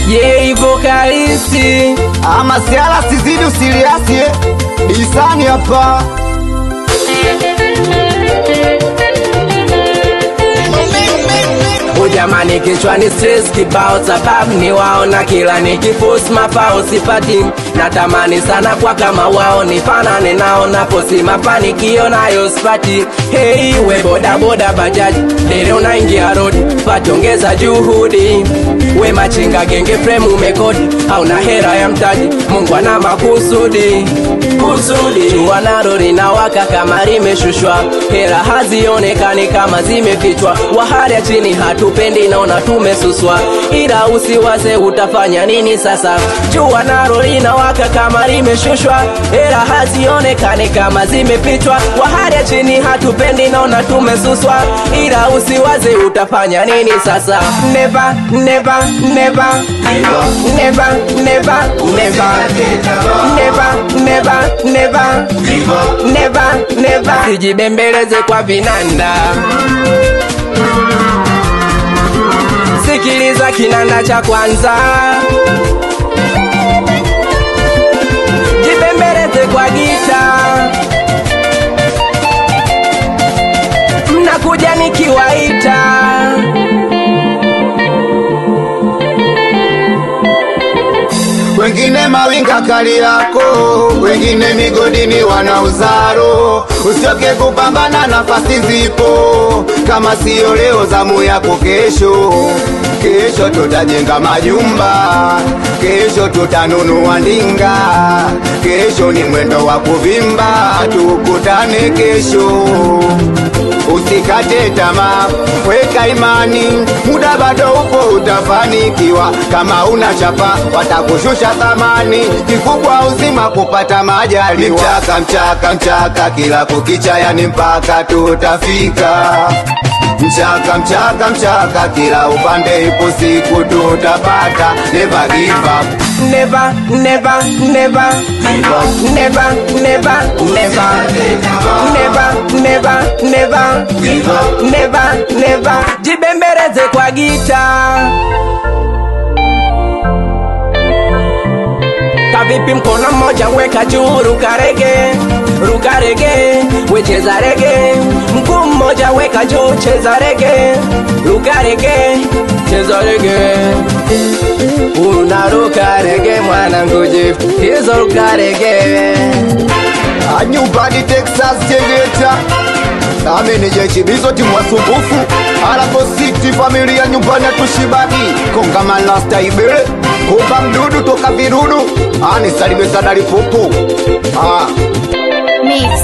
Yei vocalisti ama siala sizidi usiliasi Isani hapa Jamani kichwani stress kibao sababu ni waona kila nikipost mapao sipati natamani sana kwa kama wao nifanane nao naposi mafanikio nayo sipati. Hey we boda boda bajaji leo unaingia road patongeza juhudi we machinga genge frame umekodi hauna hera ya mtaji Mungu ana makusudi jua naro linawaka kama limeshushwa hera hazionekani kama zimefichwa wahali ya chini hatupendi naona tumesuswa ila usiwaze utafanya nini sasa jua naro linawaka kama limeshushwa hera hazionekani kama zimefichwa wahali ya chini hatupendi naona tumesuswa ila usiwaze utafanya nini sasa never never never never never never never never never never sijibembeleze kwa vinanda sikiliza kinanda cha kwanza jibembeleze kwa gita mnakuja nikiwaita wengine mawinga kali yako wengine migodini wanauzaro usioke kupambana nafasi zipo kama sio leo zamu yako kesho tutajenga majumba kesho tutanunua ndinga kesho ni mwendo wa kuvimba tukutane kesho usikate tamaa weka imani muda bado upo utafanikiwa kama una chapa watakushusha thamani kikubwa uzima kupata majaliwa mchaka kila kukicha yani mpaka tutafika mchaka kila upande ipo siku tutapata never give up never never never never never never never jibembeleze kwa gita kavipi mkono mmoja weka juu ruka rege wecheza rege mguu mmoja weka juu cheza rege ruka rege cheza rege unaruka rege mwanangu hizo ruka rege anyumbani Texas Tegeta nami ni jeshi bizoti mwasumbufu Alako City familia nyumbani atushibaki konga lasta ibere kupa mdudu toka virudu ani salime sadari pupu Mix